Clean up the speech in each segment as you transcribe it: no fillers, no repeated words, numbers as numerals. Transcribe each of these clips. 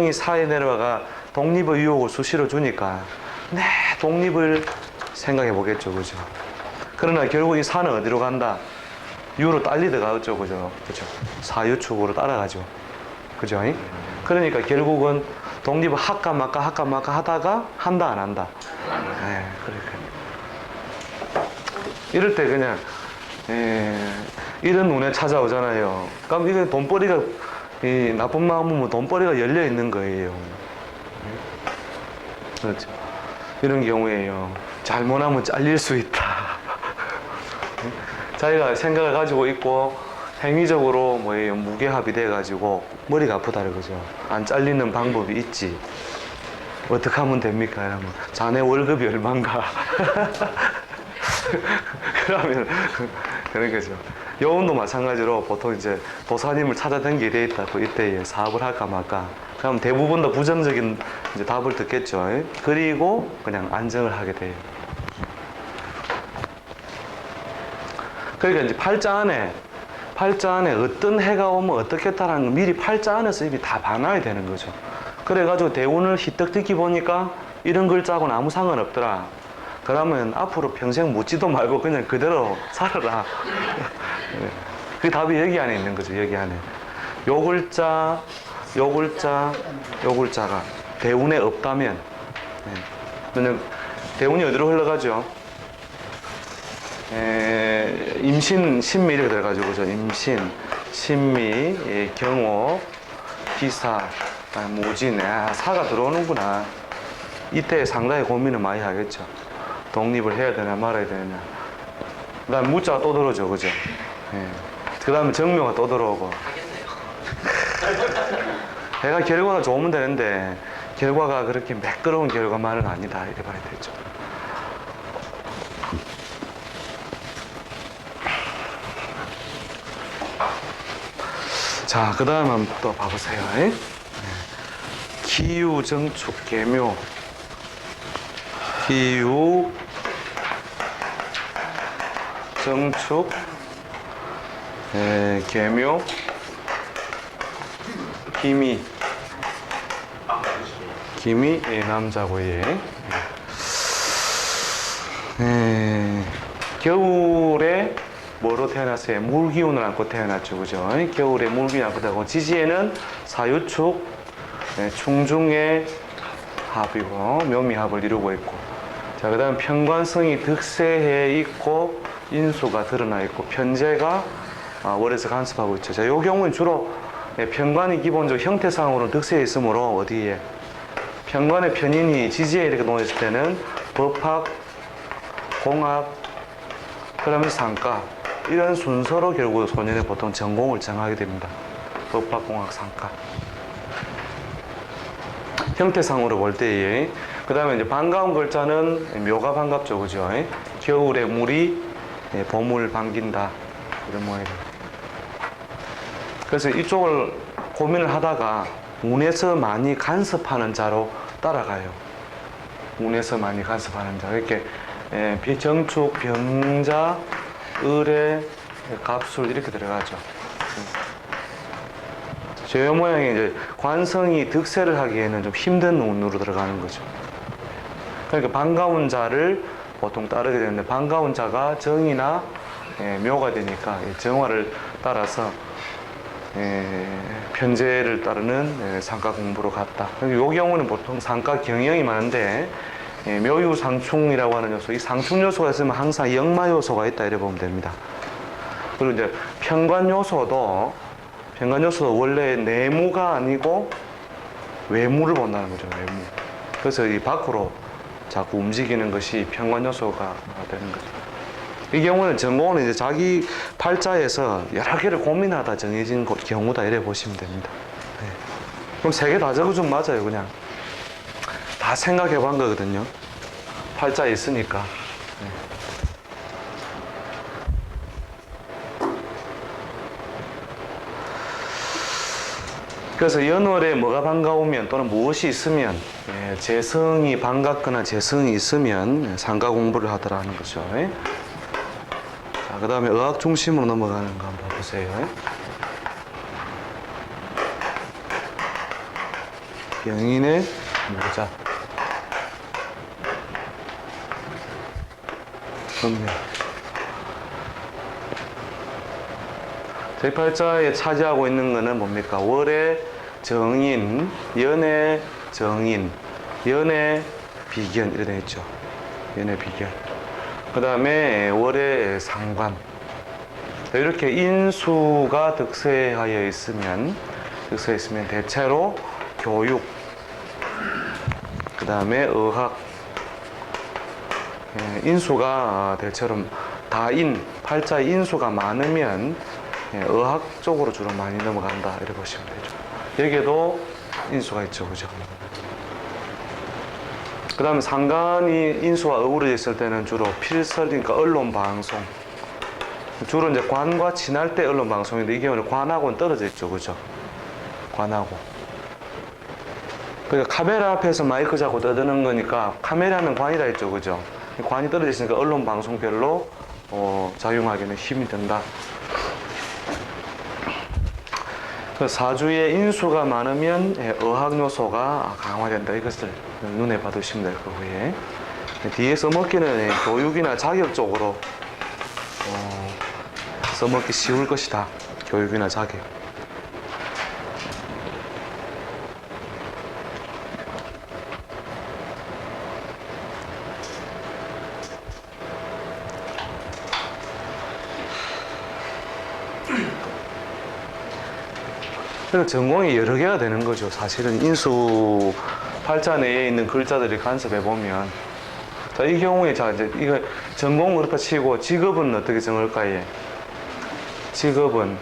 이 사회 내려와가 독립의 유혹을 수시로 주니까 독립을 생각해 보겠죠, 그죠? 그러나 결국 이 산은 어디로 간다? 유로 딸리더가죠, 그죠? 그죠? 사유축으로 따라가죠, 그죠? 그러니까 결국은 독립을 할까 말까 하다가 한다 안 한다. 네, 그러니까 이럴 때 그냥 이런 눈에 찾아오잖아요. 그럼 이게 돈벌이가 이 나쁜 마음은 돈벌이가 열려 있는 거예요. 그렇죠. 이런 경우에요. 잘못하면 잘릴 수 있다. 자기가 생각을 가지고 있고 행위적으로 뭐예요, 무게합이 돼가지고 머리가 아프다 그러죠. 안 잘리는 방법이 있지. 어떻게 하면 됩니까? 이러면 자네 월급이 얼만가? 그러면 그런 거죠. 여운도 마찬가지로 보통 이제 도사님을 찾아다니게 돼 있다. 또 이때 사업을 할까 말까. 그럼 대부분 다 부정적인 이제 답을 듣겠죠. 그리고 그냥 안정을 하게 돼요. 그러니까 이제 팔자 안에 어떤 해가 오면 어떻겠다라는 걸 미리 팔자 안에서 이미 다 봐놔야 되는 거죠. 그래가지고 대운을 희떡듣기 보니까 이런 글자하고는 아무 상관없더라. 그러면 앞으로 평생 묻지도 말고 그냥 그대로 살아라. 그 답이 여기 안에 있는 거죠, 여기 안에. 요 글자가 대운에 없다면, 대운이 어디로 흘러가죠? 임신, 신미 이렇게 들어가지고, 그죠? 임신, 신미, 경호, 기사, 모진, 사가 들어오는구나. 이때 상당히 고민을 많이 하겠죠. 독립을 해야 되나 말아야 되냐. 그 다음에 무자가 또 들어오죠, 그죠? 그 다음에 정묘가 또 들어오고. 내가 결과가 좋으면 되는데, 결과가 그렇게 매끄러운 결과만은 아니다. 이래 봐야 되죠. 자, 그 다음 한번 또 봐보세요. 기유, 정축, 계묘. 기유, 정축, 계묘, 기미, 남자고, 겨울에 뭐로 태어났어요? 물기운을 안고 태어났죠, 그죠? 겨울에 물기운을 안고 태어나고, 지지에는 사유축, 충중의 합이고, 묘미합을 이루고 있고, 자, 그 다음 편관성이 득세해 있고, 인수가 드러나 있고, 편제가 월에서 간섭하고 있죠. 자, 요 경우는 주로 편관이 기본적으로 형태상으로 득세해 있으므로, 어디에? 편관의 편인이 지지에 이렇게 놓였을 때는 법학, 공학, 그러면 상과, 이런 순서로 결국 소년이 보통 전공을 정하게 됩니다. 법학, 공학, 상과. 형태상으로 볼 때에, 그 다음에 이제 반가운 글자는 묘가 반갑죠, 그죠? 겨울에 물이 봄을 반긴다. 이런 모양입니다. 그래서 이쪽을 고민을 하다가 운에서 많이 간섭하는 자로 따라가요. 운에서 많이 간섭하는 자. 이렇게 정축, 병자, 을의 갑술 이렇게 들어가죠. 저 모양이 이제 관성이 득세를 하기에는 좀 힘든 운으로 들어가는 거죠. 그러니까 반가운 자를 보통 따르게 되는데, 반가운 자가 정이나 묘가 되니까 정화를 따라서 편제를 따르는 상가 공부로 갔다. 이 경우는 보통 상가 경영이 많은데, 묘유 상충이라고 하는 요소, 이 상충 요소가 있으면 항상 역마 요소가 있다 이래 보면 됩니다. 그리고 이제 편관 요소도 원래 내무가 아니고 외무를 본다는 거죠, 외무. 그래서 이 밖으로 자꾸 움직이는 것이 편관 요소가 되는 거죠. 이 경우는 전공은 이제 자기 팔자에서 여러 개를 고민하다 정해진 경우다 이래 보시면 됩니다. 그럼 세 개 다 적어주면 맞아요, 그냥. 다 생각해 본 거거든요. 팔자에 있으니까. 그래서 연월에 뭐가 반가우면 또는 무엇이 있으면, 재성이 반갑거나 재성이 있으면 상가 공부를 하더라는 거죠. 자, 그 다음에 의학 중심으로 넘어가는 거 한번 보세요. 영인의 모자. 음력. 제8자에 차지하고 있는 거는 뭡니까? 월의 정인, 연의 정인, 연의 비견 이렇게 되어 있죠. 연의 비견. 그 다음에 월의 상관. 이렇게 인수가 득세하여 있으면 대체로 교육, 그 다음에 의학, 인수가 대체로 다인, 팔자의 인수가 많으면 의학 쪽으로 주로 많이 넘어간다 이렇게 보시면 되죠. 여기에도 인수가 있죠, 그죠? 그 다음에 상관이 인수와 어우러져 있을 때는 주로 필설, 그러니까 언론 방송. 주로 이제 관과 친할 때 언론 방송인데 이 경우는 관하고는 떨어져 있죠, 그죠? 관하고. 그러니까 카메라 앞에서 마이크 잡고 떠드는 거니까 카메라는 관이라 했죠, 그죠? 관이 떨어져 있으니까 언론 방송별로 작용하기는 힘이 든다. 그 사주에 인수가 많으면 의학 요소가 강화된다. 이것을 눈에 받으시면 될 거고요. 뒤에 써먹기는 교육이나 자격 쪽으로 써먹기 쉬울 것이다. 교육이나 자격. 그래서 전공이 여러 개가 되는 거죠. 사실은 인수 팔자 내에 있는 글자들을 간섭해 보면, 자, 이 경우에 자 이제 이거 전공 그렇다 치고 직업은 어떻게 정할까요? 직업은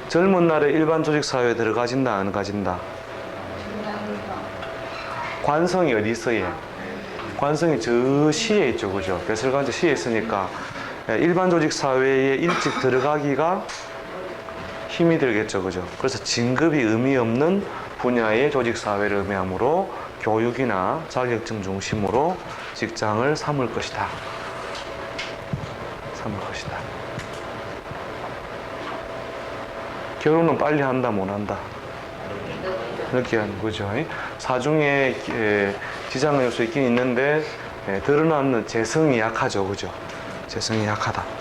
젊은 날에 일반 조직 사회에 들어가진다 안 가진다? 관성이 어디 있어요? 관성이 저 시에 있죠, 그죠? 배설관저 시에 있으니까 일반 조직 사회에 일찍 들어가기가 힘이 들겠죠, 그죠? 그래서 진급이 의미 없는 분야의 조직 사회를 의미하므로 교육이나 자격증 중심으로 직장을 삼을 것이다. 삼을 것이다. 결혼은 빨리 한다, 못 한다? 이렇게 하는 거죠. 사중에 지장의 요소 있긴 있는데 드러나는 재성이 약하죠, 그죠? 재성이 약하다.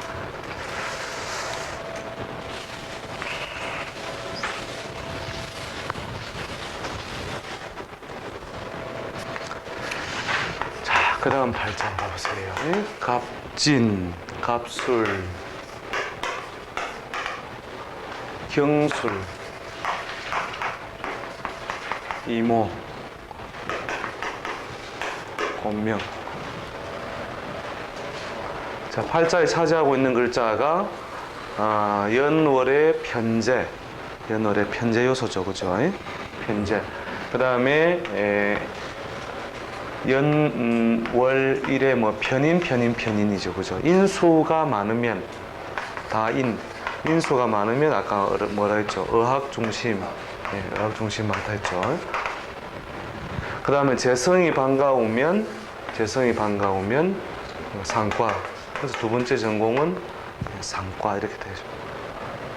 그 다음 팔자 봐보세요. 갑진, 갑술, 경술, 이모, 권명. 자, 팔자에 차지하고 있는 글자가 연월의 편재, 연월의 편재 요소죠, 그죠? 편재. 그 다음에 연월일에 뭐 편인이죠, 그죠? 인수가 많으면 다인, 인수가 많으면 아까 뭐라 했죠? 의학 중심, 의학 중심 많다 했죠. 그 다음에 재성이 반가우면 상과. 그래서 두 번째 전공은 상과 이렇게 되죠.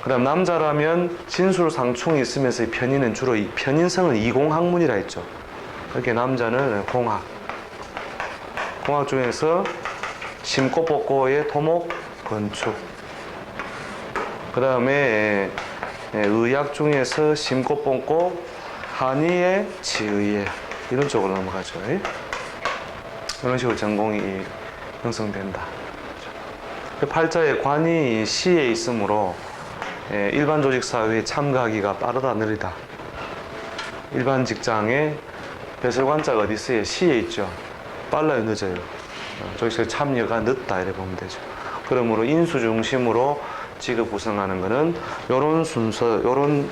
그 다음 남자라면 진술상충이 있으면서 이 편인은 주로 이 편인성은 이공학문이라 했죠. 이렇게 남자는 공학 중에서 심고 뽑고의 토목, 건축. 그 다음에 의학 중에서 심고 뽑고 한의의 치의의 이런 쪽으로 넘어가죠. 이런 식으로 전공이 형성된다. 팔자의 관이 시에 있으므로 일반 조직 사회에 참가하기가 빠르다 느리다. 일반 직장에 배설관자가 어디 있어요? 시에 있죠. 빨라요, 늦어요? 조직사회 참여가 늦다 이렇게 보면 되죠. 그러므로 인수 중심으로 직업 구성하는 것은 이런 순서, 이런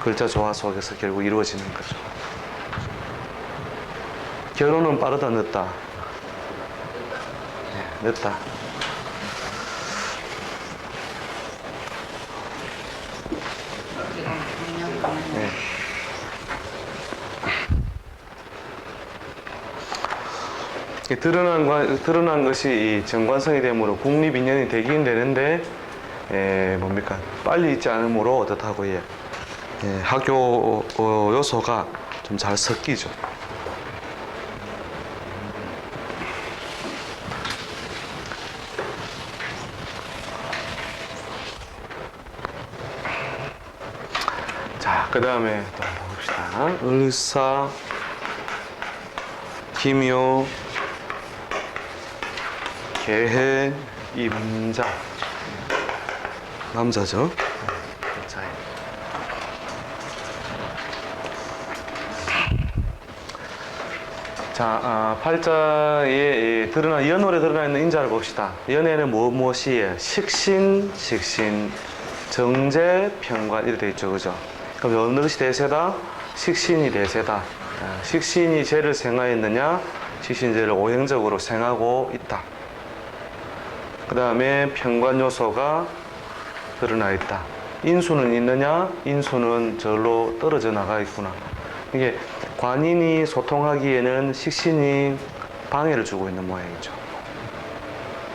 글자 조화 속에서 결국 이루어지는 거죠. 결혼은 빠르다 늦다? 늦다. 네. 드러난 것이 이 정관성이 되므로 국립인연이 되긴 되는데 빨리 있지 않으므로 어떻다고 학교 요소가 좀 좀 잘 섞이죠. 자, 그 다음에 또 봅시다. 을사, 기묘, 개해, 임자. 남자죠. 자, 팔자에 드러나 연월에 드러나 있는 인자를 봅시다. 연에는 무엇이에요? 식신, 식신, 정제, 편관 이렇게 되어 있죠, 그죠? 그럼 어느 것이 대세다? 식신이 대세다. 식신이 죄를 생하였느냐? 식신죄를 오행적으로 생하고 있다. 그 다음에 편관 요소가 드러나 있다. 인수는 있느냐? 인수는 절로 떨어져 나가 있구나. 이게 관인이 소통하기에는 식신이 방해를 주고 있는 모양이죠.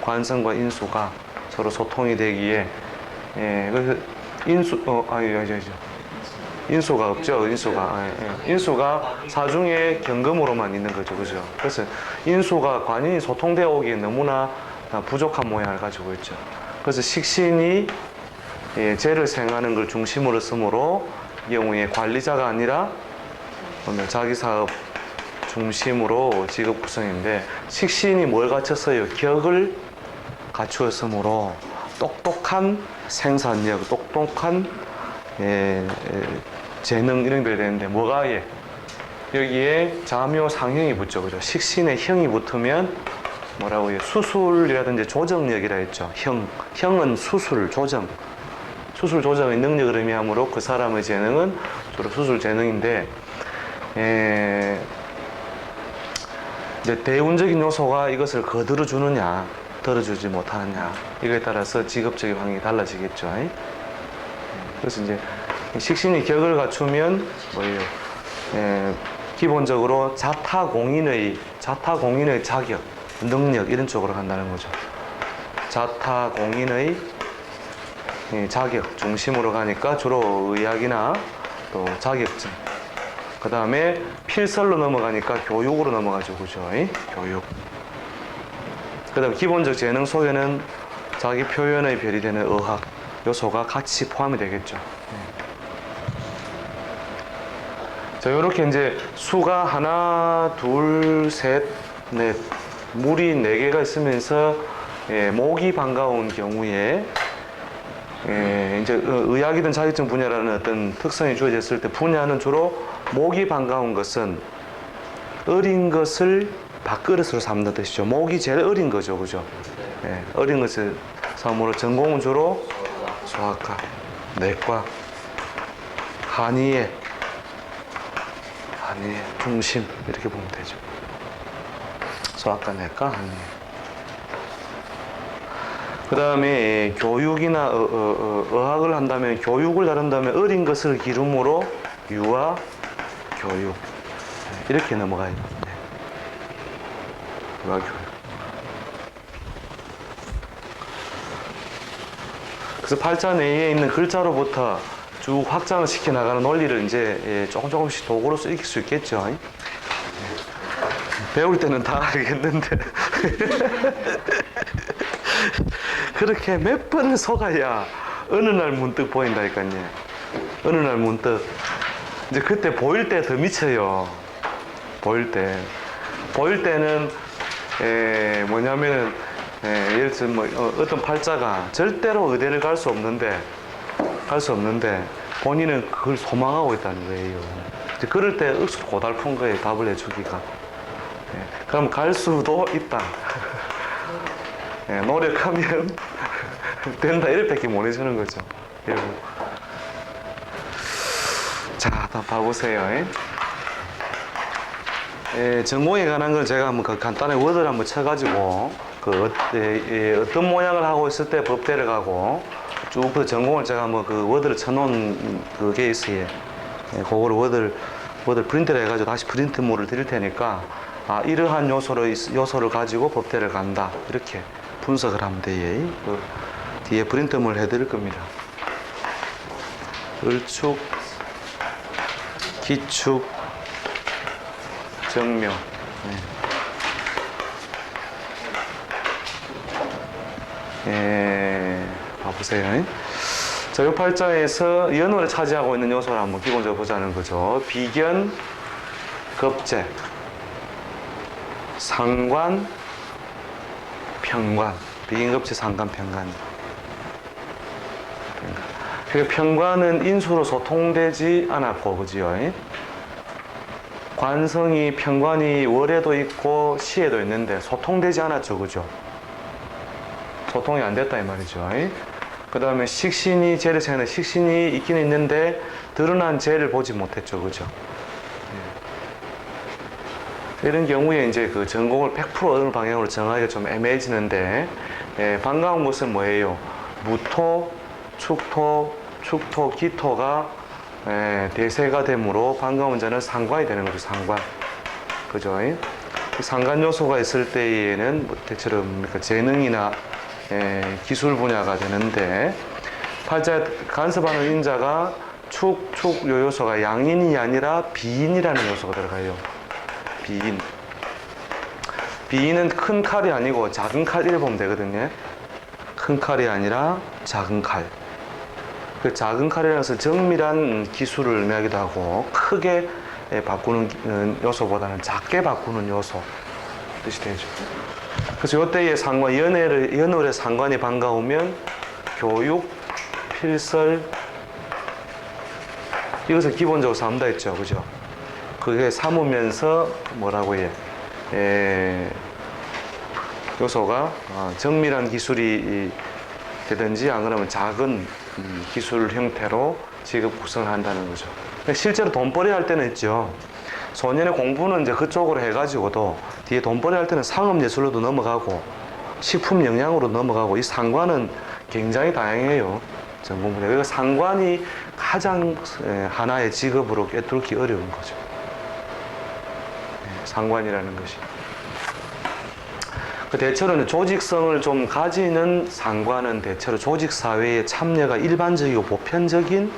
관성과 인수가 서로 소통이 되기에, 그래서 인수가 없죠. 인수가 사중에 경금으로만 있는 거죠. 그죠? 그래서 인수가 관인이 소통되어 오기에 너무나 부족한 모양을 가지고 있죠. 그래서 식신이 죄를 생하는 걸 중심으로 쓰므로 이 경우에 관리자가 아니라 자기 사업 중심으로 직업 구성인데, 식신이 뭘 갖췄어요? 격을 갖추었으므로 똑똑한 생산력, 똑똑한 재능 이런 게 되는데, 뭐가 여기에 자묘 상형이 붙죠. 그죠? 식신에 형이 붙으면 뭐라고 해요? 수술이라든지 조정력이라 했죠. 형은 수술, 조정. 수술 조정의 능력을 의미하므로 그 사람의 재능은 주로 수술 재능인데, 이제 대운적인 요소가 이것을 거들어 주느냐, 들어주지 못하느냐, 이거에 따라서 직업적인 환경이 달라지겠죠. 그래서 이제 식신이 격을 갖추면 뭐예요? 기본적으로 자타공인의 자격, 능력 이런 쪽으로 간다는 거죠. 자타공인의 자격 중심으로 가니까 주로 의학이나 또 자격증. 그 다음에 필설로 넘어가니까 교육으로 넘어가죠. 그죠? 교육. 그 다음에 기본적 재능 속에는 자기 표현의 별이 되는 의학 요소가 같이 포함이 되겠죠. 자, 요렇게 이제 수가 하나, 둘, 셋, 넷, 물이 4개가 있으면서 목이 반가운 경우에 이제 의학이든 자격증 분야라는 어떤 특성이 주어졌을 때, 분야는 주로 목이 반가운 것은 어린 것을 밥그릇으로 삼는 뜻이죠. 목이 제일 어린 거죠, 그죠? 어린 것을 삼으로 전공은 주로 소아과, 내과, 한의의 중심 이렇게 보면 되죠. 소아과, 내과, 한의의. 그 다음에 교육이나 의학을 한다면, 교육을 다룬다면 어린 것을 기름으로 유아, 교육 이렇게 넘어가야 됩니다. 유아, 교육. 그래서 팔자 내에 있는 글자로부터 쭉 확장을 시켜 나가는 논리를 이제 조금씩 도구로서 익힐 수 있겠죠. 배울 때는 다 알겠는데 그렇게 몇 번을 속아야 어느 날 문득 보인다니까요. 어느 날 문득. 이제 그때 보일 때 더 미쳐요. 보일 때는 뭐냐면은 예를 들어 어떤 팔자가 절대로 의대를 갈 수 없는데 본인은 그걸 소망하고 있다는 거예요. 이제 그럴 때 억수로 고달픈 거예요. 답을 해주기가. 그럼 갈 수도 있다. 노력하면 된다. 이렇게밖에 못 해주는 거죠. 자, 다 봐보세요. 전공에 관한 걸 제가 한번 간단하게 워드를 한번 쳐가지고 어떤 모양을 하고 있을 때 법대를 가고 쭉 그 전공을 제가 한번 그 워드를 쳐놓은 그 케이스에 그거를 워드를 프린트를 해가지고 다시 프린트물을 드릴 테니까 이러한 요소를 가지고 법대를 간다. 이렇게 분석을 하면 돼요. 그 뒤에 프린트물 해드릴 겁니다. 을축, 기축, 정묘. 봐보세요. 자, 이 팔자에서 연월에 차지하고 있는 요소를 한번 기본적으로 보자는 거죠. 비견, 겁재, 상관, 평관. 비견, 겁재, 상관, 평관. 그 평관은 인수로 소통되지 않았고, 그지요? 관성이 평관이 월에도 있고 시에도 있는데 소통되지 않았죠, 그죠? 소통이 안 됐다 이 말이죠. 그 다음에 식신이 재를 생각해 식신이 있긴 있는데 드러난 재를 보지 못했죠, 그죠? 이런 경우에 이제 그 전공을 100% 어느 방향으로 정하기가 좀 애매해지는데, 반가운 것은 뭐예요? 무토, 축토, 기토가 대세가 되므로 반가운 자는 상관이 되는 거죠, 상관. 그죠? 상관 요소가 있을 때에는 뭐 대체로 재능이나 기술 분야가 되는데, 팔자 간섭하는 인자가 요 요소가 양인이 아니라 비인이라는 요소가 들어가요. 비인은 큰 칼이 아니고 작은 칼 이렇게 보면 되거든요. 큰 칼이 아니라 작은 칼. 그 작은 칼이라서 정밀한 기술을 의미하기도 하고 크게 바꾸는 요소보다는 작게 바꾸는 요소 뜻이 되죠. 그래서 이때의 상관, 연월의 상관이 반가우면 교육, 필설, 이것을 기본적으로 삼다 했죠, 그죠? 그게 삼으면서 뭐라고 해? 요소가 정밀한 기술이 되든지 안 그러면 작은 기술 형태로 직업 구성을 한다는 거죠. 실제로 돈벌이 할 때는 있죠. 소년의 공부는 이제 그쪽으로 해가지고도 뒤에 돈벌이 할 때는 상업예술로도 넘어가고 식품 영양으로 넘어가고 이 상관은 굉장히 다양해요. 전공분야. 그러니까 상관이 가장 하나의 직업으로 꿰뚫기 어려운 거죠. 상관이라는 것이. 그 대체로는 조직성을 좀 가지는 상관은 대체로 조직사회의 참여가 일반적이고 보편적인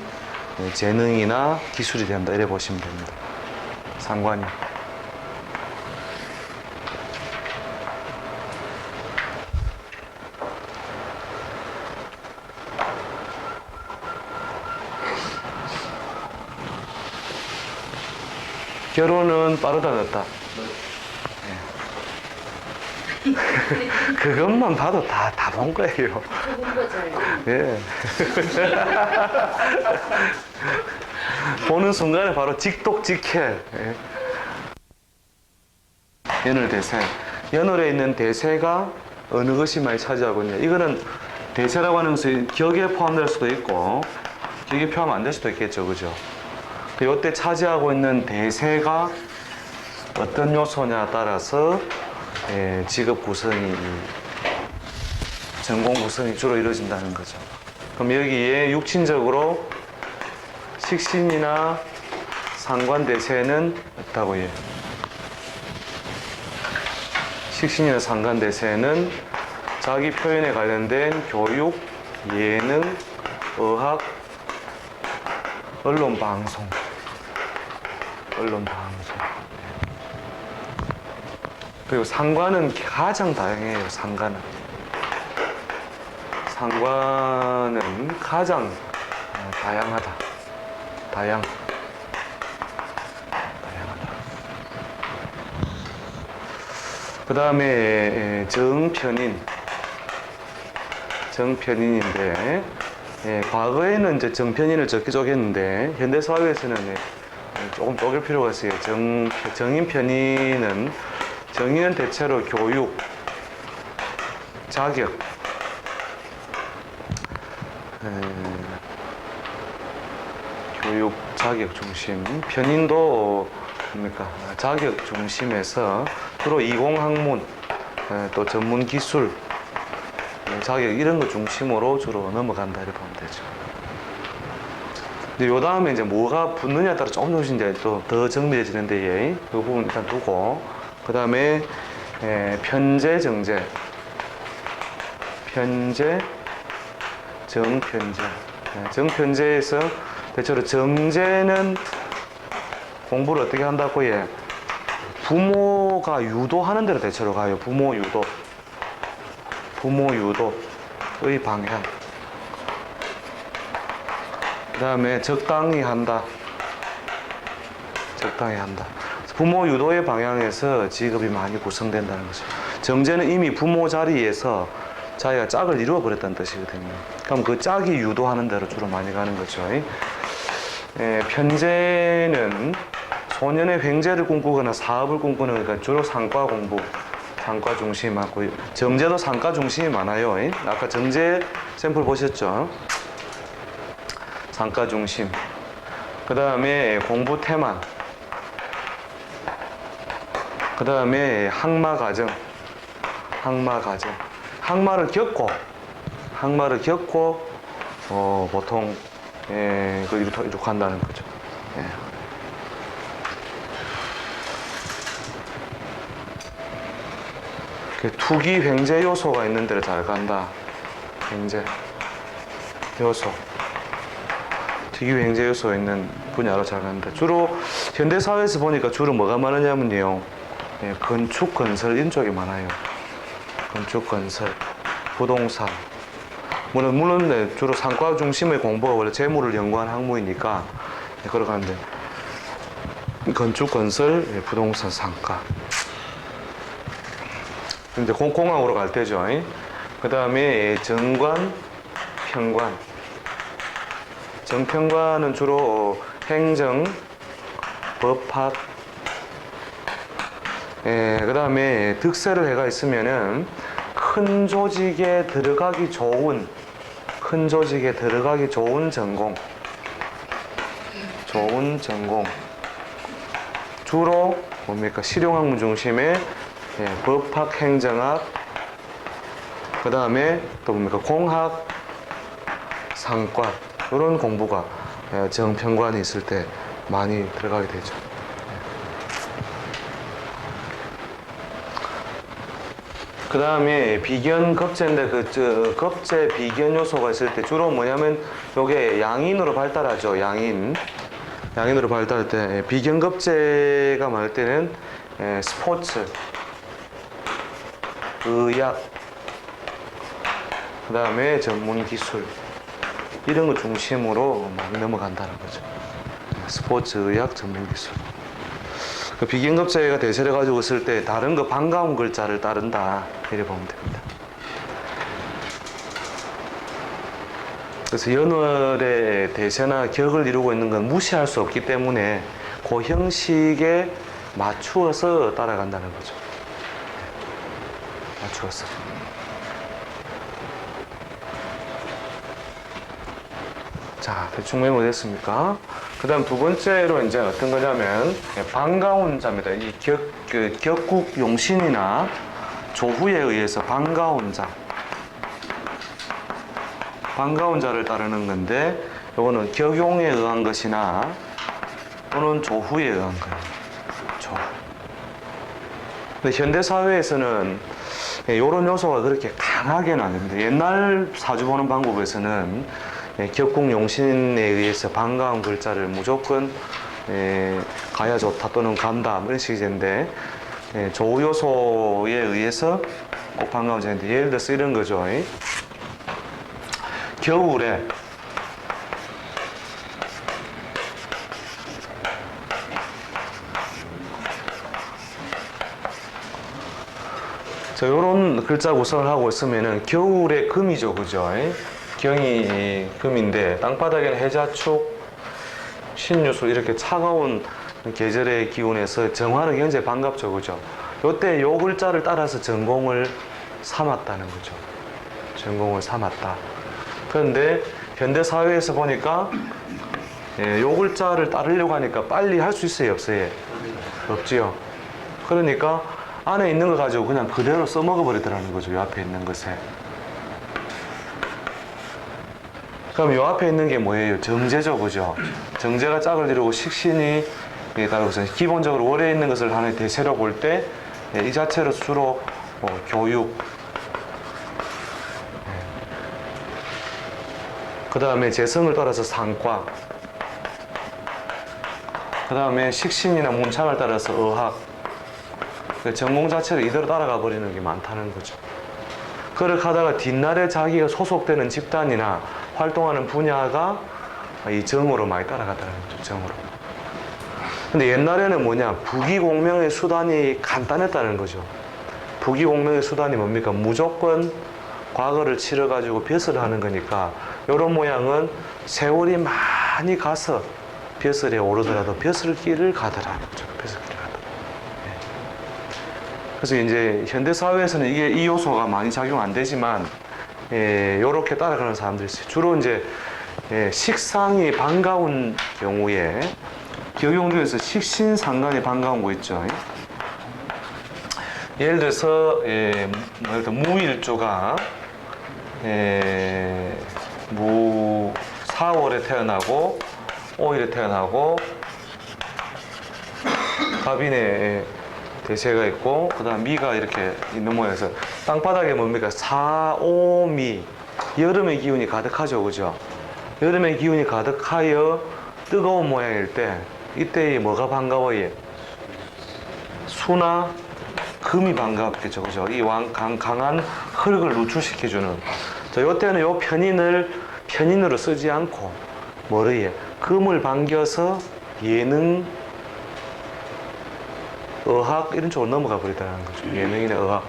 재능이나 기술이 된다. 이래 보시면 됩니다. 상관이. 결혼은 빠르다 늦다. 그것만 봐도 다 본 거예요. 예. 보는 순간에 바로 직독직해. 예. 연월 대세. 연월에 있는 대세가 어느 것이 많이 차지하고 있냐. 이거는 대세라고 하는 것이 격에 포함될 수도 있고, 격에 포함 안 될 수도 있겠죠. 그죠? 이때 차지하고 있는 대세가 어떤 요소냐에 따라서 직업 구성이, 전공 구성이 주로 이루어진다는 거죠. 그럼 여기에 육친적으로 식신이나 상관 대세는 없다고 해요. 식신이나 상관 대세는 자기 표현에 관련된 교육, 예능, 의학, 언론 방송. 그리고 상관은 가장 다양해요. 상관은 가장 다양하다. 그 다음에 정편인인데, 과거에는 이제 정편인을 적게 쪼갰는데 현대 사회에서는 조금 쪼갤 필요가 있어요. 정인편인은 대체로 교육, 자격, 교육, 자격 중심. 편인도 뭡니까? 자격 중심에서 주로 이공학문, 또 전문 기술, 자격 이런 거 중심으로 주로 넘어간다 이렇게 보면 되죠. 근데 요 다음에 이제 뭐가 붙느냐에 따라 조금씩 이제 또 더 정밀해지는데, 그 부분 일단 두고, 그 다음에 편재, 정재, 정편재. 정편재에서 대체로 정재는 공부를 어떻게 한다고 부모가 유도하는 대로 대체로 가요. 부모 유도의 방향. 그 다음에 적당히 한다. 부모 유도의 방향에서 직업이 많이 구성된다는 거죠. 정제는 이미 부모 자리에서 자기가 짝을 이루어버렸다는 뜻이거든요. 그럼 그 짝이 유도하는 대로 주로 많이 가는 거죠. 편제는 소년의 횡재를 꿈꾸거나 사업을 꿈꾸는 거니까 주로 상과 공부, 상과 중심이 많고, 정제도 상과 중심이 많아요. 아까 정제 샘플 보셨죠? 상과 중심. 그 다음에 공부 태만. 그 다음에 항마 과정. 항마를 겪고 보통 이렇게 한다는 거죠. 투기 횡재 요소가 있는 데를 잘 간다. 횡재 요소. 투기 횡재 요소 있는 분야로 잘 간다. 주로 현대 사회에서 보니까 주로 뭐가 많으냐면요. 건축 건설 이런 쪽이 많아요. 건축 건설, 부동산. 물론 주로 상과 중심의 공부가 원래 재무를 연구하는 학문이니까 걸어가는데 건축 건설, 부동산, 상가. 이제 공항으로 갈 때죠. 그 다음에 정관, 평관. 정평관은 주로 행정, 법학. 그 다음에 득세를 해가 있으면은 큰 조직에 들어가기 좋은 전공. 주로 뭡니까? 실용학문 중심의 법학, 행정학, 그 다음에 또 뭡니까? 공학, 상과, 이런 공부가 정평관이 있을 때 많이 들어가게 되죠. 그 다음에 비견 겁제인데 겁제 비견 요소가 있을 때 주로 뭐냐면 요게 양인으로 발달하죠. 양인으로 발달할 때 비견 겁제가 많을 때는 스포츠, 의학, 그 다음에 전문 기술 이런 거 중심으로 많이 넘어간다는 거죠. 스포츠, 의학, 전문 기술. 그 비견급제가 대세를 가지고 있을 때 다른 거 반가운 글자를 따른다 이렇게 보면 됩니다. 그래서 연월의 대세나 격을 이루고 있는 건 무시할 수 없기 때문에 그 형식에 맞추어서 따라간다는 거죠. 맞추어서. 자, 대충 메모됐습니까? 그 다음 두 번째로 이제 어떤 거냐면, 반가운 자입니다. 이 격국 용신이나 조후에 의해서 반가운 자를 따르는 건데, 요거는 격용에 의한 것이나 또는 조후에 의한 거예요. 조후. 근데 현대 사회에서는 이런 요소가 그렇게 강하게는 안 됩니다. 옛날 사주 보는 방법에서는 격국 용신에 의해서 반가운 글자를 무조건 가야 좋다 또는 간다 이런 식인데 조후 요소에 의해서 꼭 반가운 자인데 예를 들어서 이런 거죠. 겨울에 자, 요런 글자 구성을 하고 있으면은 겨울에 금이죠, 그죠? 경이 금인데 땅바닥에는 해자축, 신유술 이렇게 차가운 계절의 기운에서 정화는 굉장히 반갑죠, 그죠? 요때 요 글자를 따라서 전공을 삼았다는 거죠. 전공을 삼았다. 그런데 현대 사회에서 보니까 요 글자를 따르려고 하니까 빨리 할 수 있어요, 없어요? 없지요. 그러니까 안에 있는 거 가지고 그냥 그대로 써먹어 버리더라는 거죠, 요 앞에 있는 것에. 그럼 요 앞에 있는 게 뭐예요? 정제죠, 그죠? 정제가 짝을 이루고 식신이 따라서 기본적으로 월에 있는 것을 하나의 대세로 볼 때 이 자체로 주로 교육, 그 다음에 재성을 따라서 상과, 그 다음에 식신이나 문창을 따라서 의학, 그 전공 자체를 이대로 따라가 버리는 게 많다는 거죠. 그렇게 하다가 뒷날에 자기가 소속되는 집단이나 활동하는 분야가 이 정으로 많이 따라가다는 거죠. 정으로. 근데 옛날에는 뭐냐, 부귀공명의 수단이 간단했다는 거죠. 부귀공명의 수단이 뭡니까? 무조건 과거를 치러가지고 벼슬을 하는 거니까 이런 모양은 세월이 많이 가서 벼슬에 오르더라도 벼슬길을 가더라는 거죠. 벼슬길을 가더라. 그래서 이제 현대 사회에서는 이게 이 요소가 많이 작용 안 되지만 요렇게 따라가는 사람들이 있어요. 주로 이제 식상이 반가운 경우에 경영 중에서 식신상간이 반가운 거 있죠. 예를 들어서 무일조가 4월에 태어나고 5일에 태어나고 갑인에 대세가 있고 그 다음 미가 이렇게 있는 모양에서 땅바닥에 뭡니까? 4, 5, 미 여름의 기운이 가득하죠. 그죠? 여름의 기운이 가득하여 뜨거운 모양일 때 이때 뭐가 반가워요? 수나 금이 반갑겠죠. 그죠? 이 강한 흙을 누출시켜주는. 자, 요때는 요 편인으로 쓰지 않고 뭐를 금을 반겨서 예능, 의학 이런 쪽으로 넘어가 버리다는 거죠. 예능이나 의학.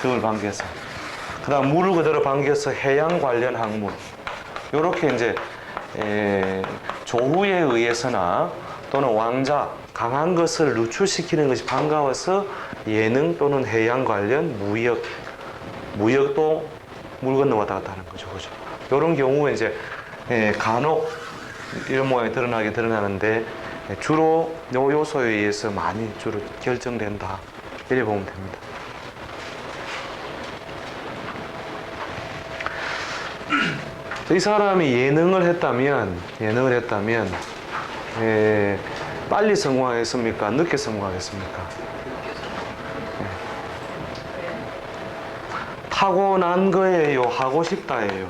금을 반겨서. 그 다음 물을 그대로 반겨서 해양 관련 학문. 요렇게 이제 조후에 의해서나 또는 왕자, 강한 것을 누출시키는 것이 반가워서 예능 또는 해양 관련 무역도 물 건너 왔다 갔다 하는 거죠. 그죠? 이런 경우에 이제 간혹 이런 모양이 드러나는데 주로 요 요소에 의해서 많이 주로 결정된다. 이렇게 보면 됩니다. 이 사람이 예능을 했다면 빨리 성공하겠습니까? 늦게 성공하겠습니까? 타고난 거예요? 하고 싶다예요?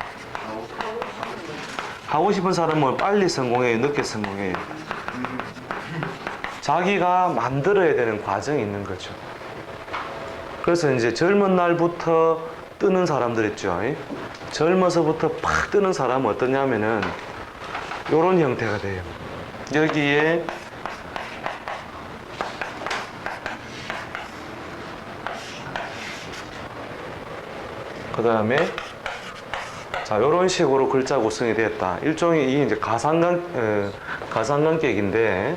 하고 싶은 사람은 빨리 성공해요? 늦게 성공해요? 자기가 만들어야 되는 과정이 있는 거죠. 그래서 이제 젊은 날부터 뜨는 사람들 있죠. 젊어서부터 팍 뜨는 사람은 어떠냐면은 요런 형태가 돼요. 여기에 그 다음에 자 요런 식으로 글자 구성이 됐다. 일종의 이게 이제 가상관계인데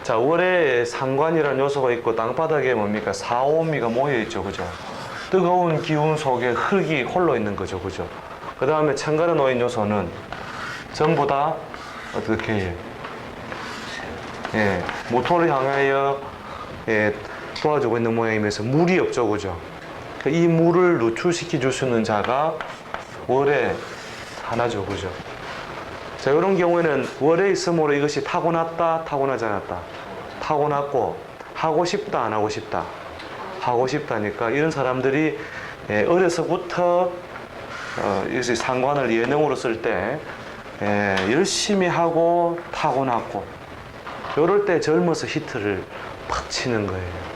자 월에 상관이라는 요소가 있고 땅바닥에 뭡니까 4, 5미가 모여 있죠. 그죠? 뜨거운 기운 속에 흙이 홀로 있는 거죠. 그죠? 그 다음에 천간에 놓인 요소는 전부 다 어떻게 모토를 향하여 도와주고 있는 모양이면서 물이 없죠. 그죠? 이 물을 누출시켜 줄 수 있는 자가 월에 하나죠. 그죠? 자, 이런 경우에는 월에 있으므로 이것이 타고났다, 타고나지 않았다. 타고났고, 하고 싶다, 안 하고 싶다. 하고 싶다니까 이런 사람들이 어려서부터 이것이 상관을 예능으로 쓸 때 열심히 하고 타고났고 이럴 때 젊어서 히트를 팍 치는 거예요.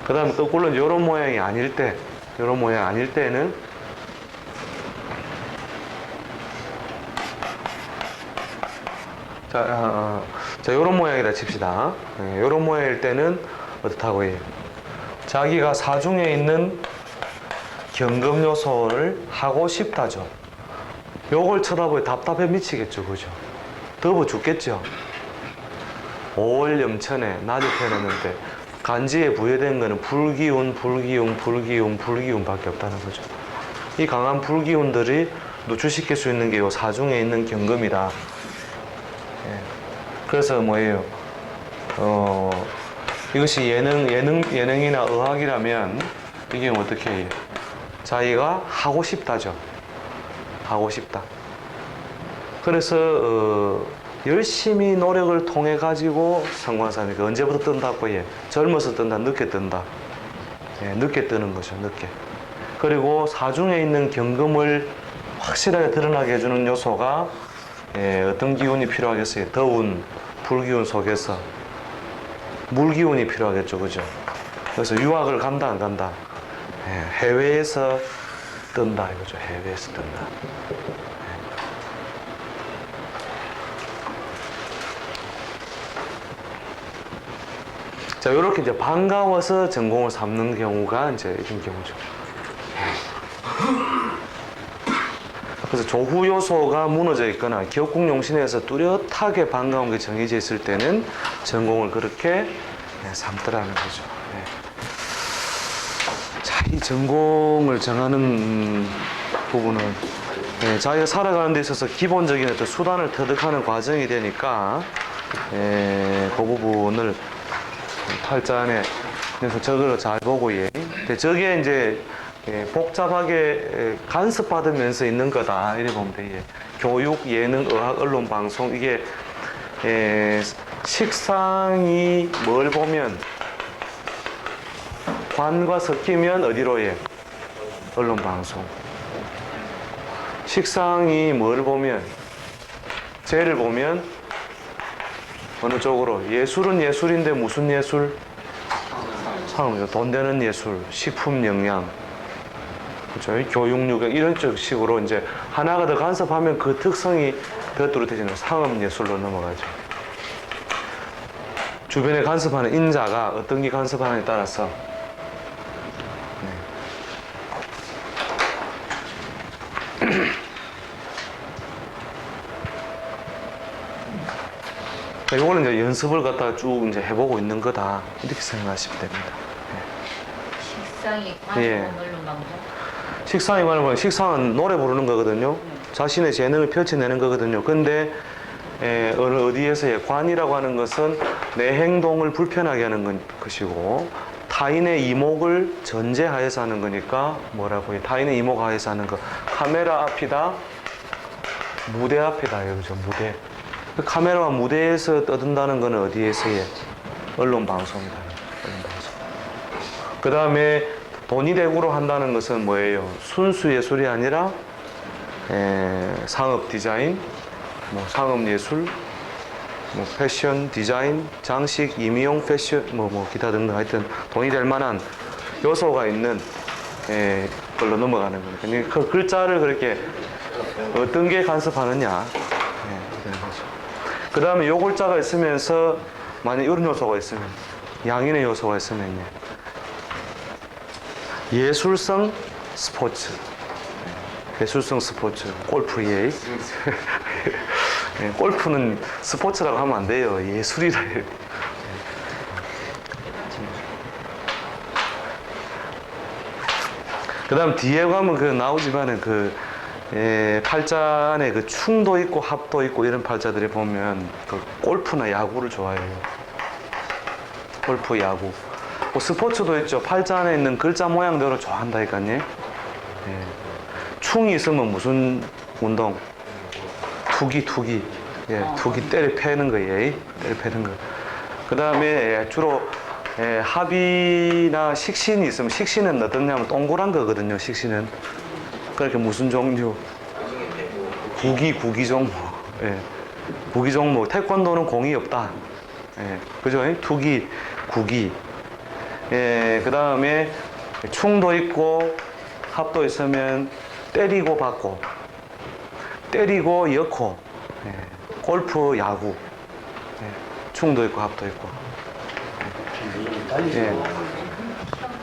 그 다음에 또 물론 이런 모양이 아닐 때 이런 모양 아닐 때는 자 이런 모양이다 칩시다. 이런 모양일 때는 어떻다고 해요? 자기가 사중에 있는 경금 요소를 하고 싶다죠. 요걸 쳐다보니 답답해 미치겠죠. 그죠? 더워 죽겠죠. 5월 염천에 낮에 태어났는데 간지에 부여된 거는 불기운 밖에 없다는 거죠. 이 강한 불기운들이 노출시킬 수 있는 게 요 사중에 있는 경금이다. 그래서 뭐예요? 이것이 예능이나 의학이라면 이게 어떻게 해요? 자기가 하고 싶다죠. 하고 싶다. 그래서 열심히 노력을 통해 가지고 성공한 사람이 언제부터 뜬다고 해요? 젊어서 뜬다, 늦게 뜬다. 늦게 뜨는 거죠. 늦게. 그리고 사중에 있는 경금을 확실하게 드러나게 해주는 요소가 어떤 기운이 필요하겠어요? 더운 불기운 속에서 물기운이 필요하겠죠, 그죠? 그래서 유학을 간다, 안 간다? 예, 해외에서 뜬다, 이거죠. 해외에서 뜬다. 자, 이렇게 이제 반가워서 전공을 삼는 경우가 이제 이런 경우죠. 그래서 조후 요소가 무너져 있거나 기억국용신에서 뚜렷하게 반가운 게 정해져 있을 때는 전공을 그렇게 삼더라는 거죠. 자, 이 전공을 정하는 부분은 자기가 살아가는 데 있어서 기본적인 어떤 수단을 터득하는 과정이 되니까 그 부분을 팔자안에 그래서 저걸 잘 보고 근데 저게 이제 복잡하게 간섭받으면서 있는 거다 이래 보면 돼. 교육, 예능, 의학, 언론, 방송 이게 식상이 뭘 보면 관과 섞이면 어디로 언론, 방송. 식상이 뭘 보면 죄를 보면 어느 쪽으로? 예술은 예술인데 무슨 예술? 상업이죠. 돈 되는 예술, 식품 영양, 그렇죠? 교육 유격 이런 식으로 이제 하나가 더 간섭하면 그 특성이 더 뚜렷해지는 상업 예술로 넘어가죠. 주변에 간섭하는 인자가 어떤 게 간섭하느냐에 따라서 이거는 이제 연습을 갖다가 쭉 이제 해보고 있는 거다 이렇게 생각하시면 됩니다. 식상이 관여한 언론 방송. 식상이 관여한 식상은 노래 부르는 거거든요. 자신의 재능을 펼쳐내는 거거든요. 근데 어디에서의 관이라고 하는 것은 내 행동을 불편하게 하는 것이고 타인의 이목을 전제하에서 하는 거니까 뭐라고 해? 타인의 이목 하에서 하는 거. 카메라 앞이다, 무대 앞이다, 여기죠. 무대. 카메라와 무대에서 떠든다는 것은 어디에서의? 언론 방송이다. 언론 방송. 그 다음에 돈이 대구로 한다는 것은 뭐예요? 순수 예술이 아니라 상업 디자인, 뭐 상업 예술, 뭐 패션 디자인, 장식, 임의용 패션, 뭐 기타 등등 하여튼 돈이 될 만한 요소가 있는 걸로 넘어가는 거니까 그 글자를 그렇게 어떤 게 간섭하느냐. 그 다음에 요 글자가 있으면서 만약 이런 요소가 있으면 양인의 요소가 있으면 예술성 스포츠, 예술성 스포츠, 골프 골프는 스포츠라고 하면 안 돼요. 예술이라 해요. 그 다음 뒤에 가면 그 나오지만은 팔자 안에 그 충도 있고 합도 있고 이런 팔자들이 보면 그 골프나 야구를 좋아해요. 골프, 야구. 뭐 스포츠도 있죠. 팔자 안에 있는 글자 모양대로 좋아한다니까요. 충이 있으면 무슨 운동? 투기. 투기 때려 패는 거예요. 때려 패는 거. 그 다음에 주로 합이나 식신이 있으면 식신은 어떠냐면 동그란 거거든요. 식신은. 그렇게 무슨 종류? 구기 종목. 구기 종목. 태권도는 공이 없다. 그죠? 투기, 구기. 그 다음에 충도 있고 합도 있으면 때리고 받고, 때리고 엮고, 골프, 야구. 충도 있고 합도 있고.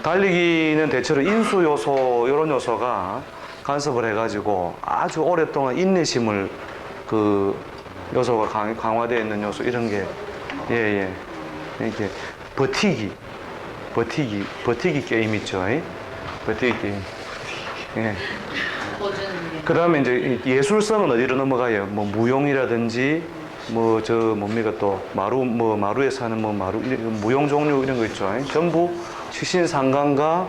달리기는 대체로 인수 요소 이런 요소가 간섭을 해가지고 아주 오랫동안 인내심을 그 요소가 강화되어 있는 요소 이런 게 이렇게 버티기 게임 있죠. 버티기 게임. 그 다음에 이제 예술성은 어디로 넘어가요? 뭐 무용이라든지 뭐 뭡니까 또 마루에서 하는 무용 종류 이런 거 있죠. 전부 식신상관과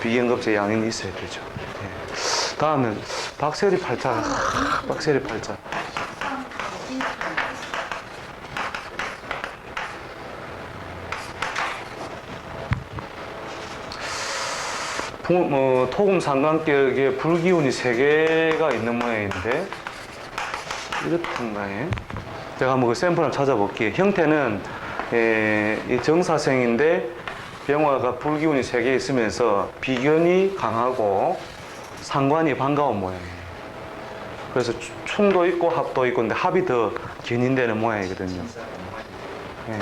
비경급제 양인이 있어야 되죠. 다음은 박세리 팔자. 박세리 팔자. 토금 상관격에 불기운이 3개가 있는 모양인데 이렇던가요? 제가 한번 그 샘플을 찾아볼게요. 형태는 이 정사생인데 병화가 불기운이 3개 있으면서 비견이 강하고 상관이 반가운 모양이에요. 그래서 충도 있고 합도 있고 근데 합이 더 견인되는 모양이거든요. 예.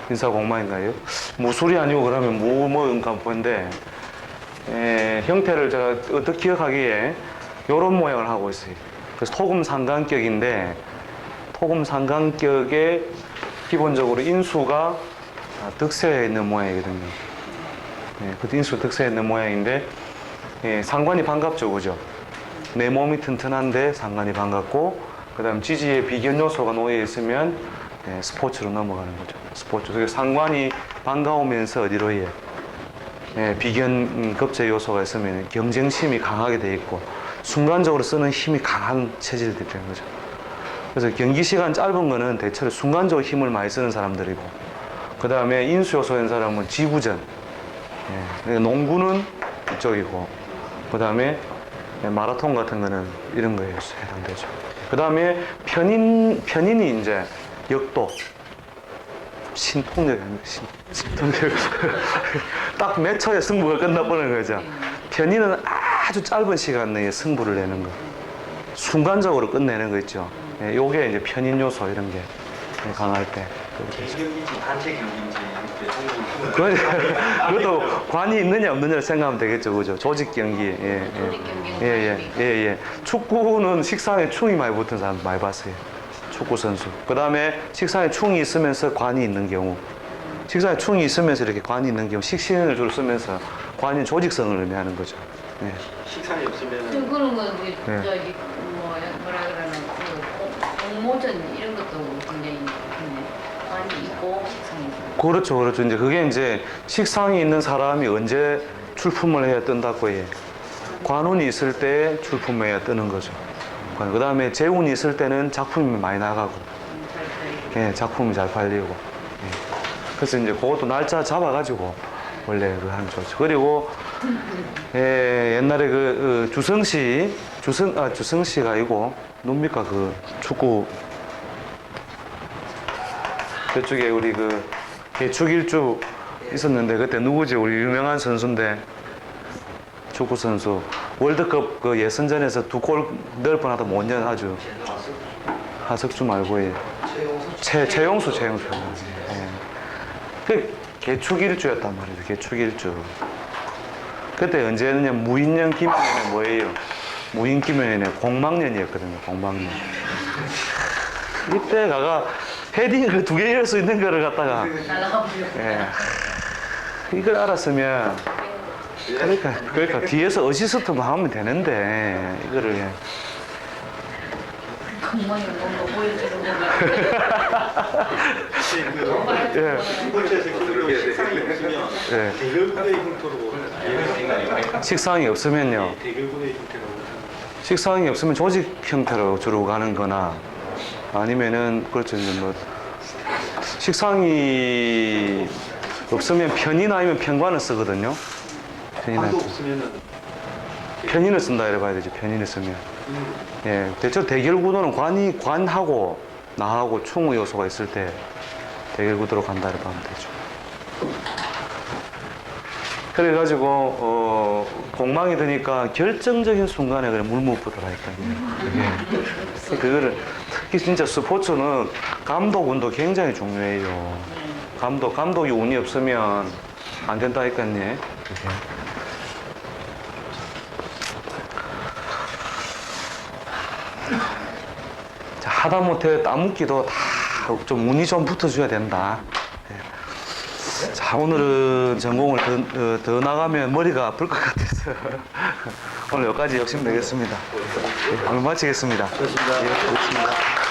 인사공망인가요? 무술이 아니고 그러면 뭐인가 보는데 형태를 제가 어떻게 기억하기에 이런 모양을 하고 있어요. 그래서 토금 상관격인데 토금 상관격에 기본적으로 인수가 득세해 있는 모양이거든요. 그 인수 득세해 있는 모양인데 상관이 반갑죠, 그죠? 내 몸이 튼튼한데 상관이 반갑고 그 다음 지지에 비견 요소가 놓여 있으면 스포츠로 넘어가는 거죠. 스포츠. 그래서 상관이 반가우면서 어디로 해? 비견 급제 요소가 있으면 경쟁심이 강하게 돼 있고 순간적으로 쓰는 힘이 강한 체질이 되는 거죠. 그래서 경기 시간 짧은 거는 대체로 순간적으로 힘을 많이 쓰는 사람들이고 그 다음에 인수 요소인 사람은 지구전. 농구는 이쪽이고 그 다음에 마라톤 같은 거는 이런 거에 해당되죠. 그 다음에 편인이 이제 역도. 신통력. 딱 몇 초에 승부가 끝나버리는 거죠. 편인은 아주 짧은 시간 내에 승부를 내는 거. 순간적으로 끝내는 거 있죠. 요게 이제 편인 요소 이런 게 강할 때. 대경기인지 단체 경기인지 그것도 관이 있느냐 없느냐를 생각하면 되겠죠, 그죠? 조직 경기. 축구는 식상에 충이 많이 붙은 사람 많이 봤어요. 축구 선수. 그 다음에 식상에 충이 있으면서 관이 있는 경우. 식상에 충이 있으면서 이렇게 관이 있는 경우. 식신을 주로 쓰면서 관이 조직성을 의미하는 거죠. 식상이 없으면 그런 거 저기 뭐라 그러나 공모전 이런 것도 굉장히 많이 있고 식상이 있고. 그렇죠. 이제 그게 이제 식상이 있는 사람이 언제 출품을 해야 뜬다고 해. 관운이 있을 때 출품해야 뜨는 거죠. 그 다음에 재운이 있을 때는 작품이 많이 나가고, 작품이 잘 팔리고. 그래서 이제 그것도 날짜 잡아가지고 원래 그 하는 거죠. 그리고 옛날에 그 주성씨가 아니고 뭡니까 그 축구 그쪽에 우리 그 개축일주 있었는데 그때 누구지? 우리 유명한 선수인데 축구 선수 월드컵 그 예선전에서 2골 넣을 뻔하다 못 년 아주 하석주 말고 최용수. 그 개축일주였단 말이죠. 개축일주. 그때 언제였느냐? 무인년 김연에 뭐예요? 무인 김연에 공망년이었거든요. 공망년. 이때 가가 헤딩 그 2개 열 수 있는 거를 갖다가 이걸 알았으면 그러니까 뒤에서 어시스트만 하면 되는데 이거를 공망이 뭔가 보여주는 건가. 두 번째에서 식상이 없으면 대결구도의 형태로 식상이 없으면요. 대결구도의 형태로 식상이 없으면 조직 형태로 주로 가는 거나 아니면은 그렇죠. 이제 뭐 식상이 없으면 편인 아니면 편관을 쓰거든요. 관도 없으면은 편인을 쓴다 이래 봐야 되죠. 편인을 쓰면. 대체로 대결 구도는 관하고 나하고 충의 요소가 있을 때 대결 구도로 간다 이래 보면 되죠. 그래가지고 공망이 드니까 결정적인 순간에 그래 물무부더라니까요. 그거를 특히 진짜 스포츠는 감독운도 굉장히 중요해요. 감독이 운이 없으면 안 된다니까요. 자, 하다못해 따먹기도 다 좀 운이 좀 붙어줘야 된다. 자, 오늘은 전공을 더 나가면 머리가 아플 것 같아서 오늘 여기까지 욕심내겠습니다. 오늘 마치겠습니다. 그렇습니다. 고맙습니다.